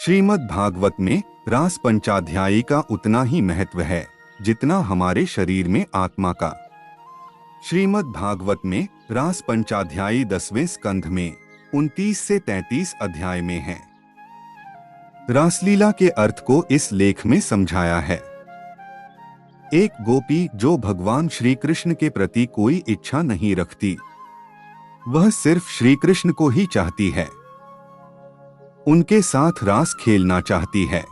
श्रीमद् भागवत में रास पंचाध्यायी का उतना ही महत्व है जितना हमारे शरीर में आत्मा का। श्रीमद् भागवत में रास पंचाध्यायी 10वें स्कंध में 29 से 33 अध्याय में है। रासलीला के अर्थ को इस लेख में समझाया है। एक गोपी जो भगवान श्री कृष्ण के प्रति कोई इच्छा नहीं रखती, वह सिर्फ श्री कृष्ण को ही चाहती है, उनके साथ रास खेलना चाहती है।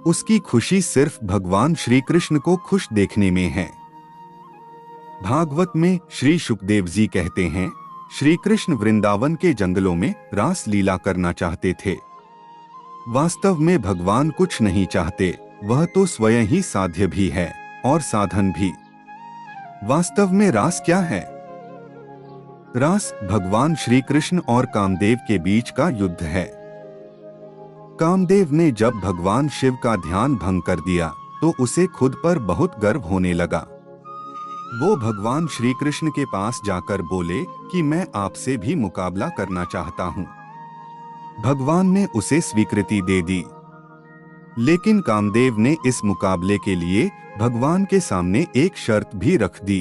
उसकी खुशी सिर्फ भगवान श्री कृष्ण को खुश देखने में है। भागवत में श्री सुखदेव जी कहते हैं, श्री कृष्ण वृंदावन के जंगलों में रास लीला करना चाहते थे। वास्तव में भगवान कुछ नहीं चाहते, वह तो स्वयं ही साध्य भी है और साधन भी। वास्तव में रास क्या है? रास भगवान श्री कृष्ण और कामदेव के बीच का युद्ध है। कामदेव ने जब भगवान शिव का ध्यान भंग कर दिया तो उसे खुद पर बहुत गर्व होने लगा। वो भगवान श्री कृष्ण के पास जाकर बोले कि मैं आपसे भी मुकाबला करना चाहता हूँ। भगवान ने उसे स्वीकृति दे दी, लेकिन कामदेव ने इस मुकाबले के लिए भगवान के सामने एक शर्त भी रख दी।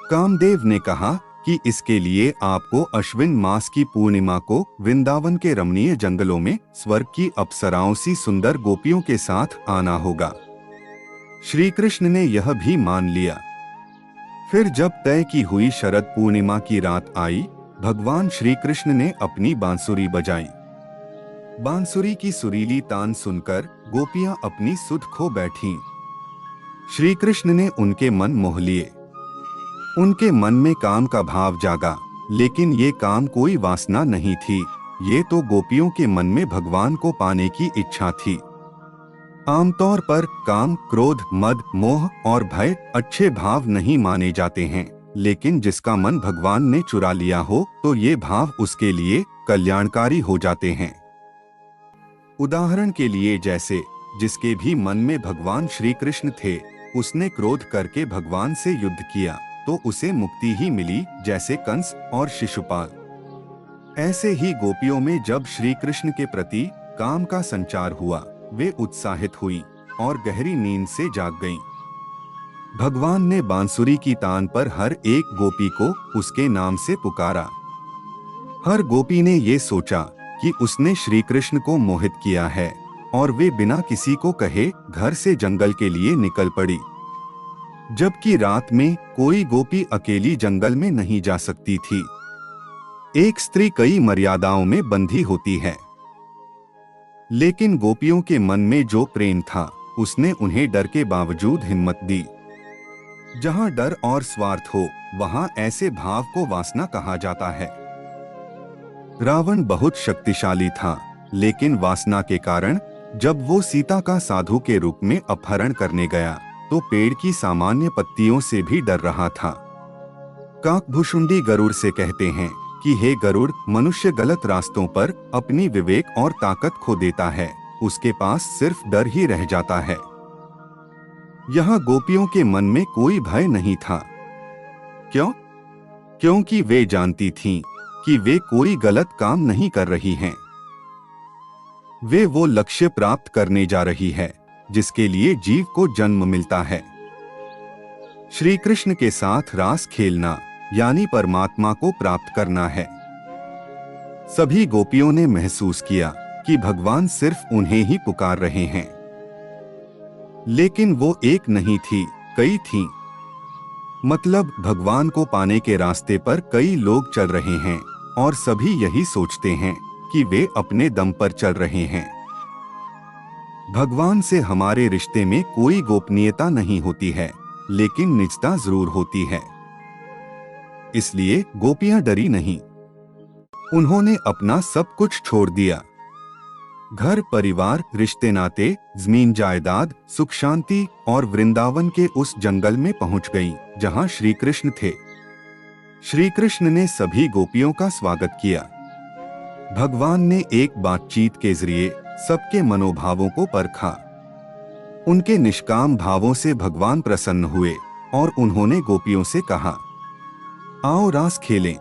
कामदेव ने कहा कि इसके लिए आपको अश्विन मास की पूर्णिमा को वृंदावन के रमणीय जंगलों में स्वर्ग की अप्सराओं सी सुंदर गोपियों के साथ आना होगा। श्री कृष्ण ने यह भी मान लिया। फिर जब तय की हुई शरद पूर्णिमा की रात आई, भगवान श्री कृष्ण ने अपनी बांसुरी बजाई। बांसुरी की सुरीली तान सुनकर गोपियां अपनी सुध खो बैठीं। श्री कृष्ण ने उनके मन मोह लिए। उनके मन में काम का भाव जागा, लेकिन ये काम कोई वासना नहीं थी, ये तो गोपियों के मन में भगवान को पाने की इच्छा थी। आमतौर पर काम, क्रोध, मद, मोह और भय अच्छे भाव नहीं माने जाते हैं, लेकिन जिसका मन भगवान ने चुरा लिया हो तो ये भाव उसके लिए कल्याणकारी हो जाते हैं। उदाहरण के लिए, जैसे जिसके भी मन में भगवान श्री कृष्ण थे, उसने क्रोध करके भगवान से युद्ध किया तो उसे मुक्ति ही मिली, जैसे कंस और शिशुपाल। ऐसे ही गोपियों में जब श्री कृष्ण के प्रति काम का संचार हुआ, वे उत्साहित हुई और गहरी नींद से जाग गईं। भगवान ने बांसुरी की तान पर हर एक गोपी को उसके नाम से पुकारा। हर गोपी ने ये सोचा कि उसने श्री कृष्ण को मोहित किया है और वे बिना किसी को कहे घर से जंगल के लिए निकल पड़ी। जबकि रात में कोई गोपी अकेली जंगल में नहीं जा सकती थी। एक स्त्री कई मर्यादाओं में बंधी होती है, लेकिन गोपियों के मन में जो प्रेम था, उसने उन्हें डर के बावजूद हिम्मत दी। जहां डर और स्वार्थ हो, वहां ऐसे भाव को वासना कहा जाता है। रावण बहुत शक्तिशाली था, लेकिन वासना के कारण जब वो सीता का साधु के रूप में अपहरण करने गया तो पेड़ की सामान्य पत्तियों से भी डर रहा था। काकभुशुंडी गरुड़ से कहते हैं कि हे गरुड़, मनुष्य गलत रास्तों पर अपनी विवेक और ताकत खो देता है, उसके पास सिर्फ डर ही रह जाता है। यहाँ गोपियों के मन में कोई भय नहीं था। क्यों? क्योंकि वे जानती थीं कि वे कोई गलत काम नहीं कर रही हैं। वे वो लक्ष्य प्राप्त करने जा रही है जिसके लिए जीव को जन्म मिलता है। श्री कृष्ण के साथ रास खेलना यानी परमात्मा को प्राप्त करना है। सभी गोपियों ने महसूस किया कि भगवान सिर्फ उन्हें ही पुकार रहे हैं, लेकिन वो एक नहीं थी, कई थीं। मतलब भगवान को पाने के रास्ते पर कई लोग चल रहे हैं और सभी यही सोचते हैं कि वे अपने दम पर चल रहे हैं। भगवान से हमारे रिश्ते में कोई गोपनीयता नहीं होती है, लेकिन निजता जरूर होती है। इसलिए गोपियां डरी नहीं। उन्होंने अपना सब कुछ छोड़ दिया। घर परिवार, रिश्ते नाते, जमीन जायदाद, सुख शांति और वृंदावन के उस जंगल में पहुंच गईं, जहां श्री कृष्ण थे। श्री कृष्ण ने सभी गोपियों का स्वागत किया। भगवान ने एक बातचीत के जरिए सबके मनोभावों को परखा। उनके निष्काम भावों से भगवान प्रसन्न हुए और उन्होंने गोपियों से कहा, आओ रास खेलें।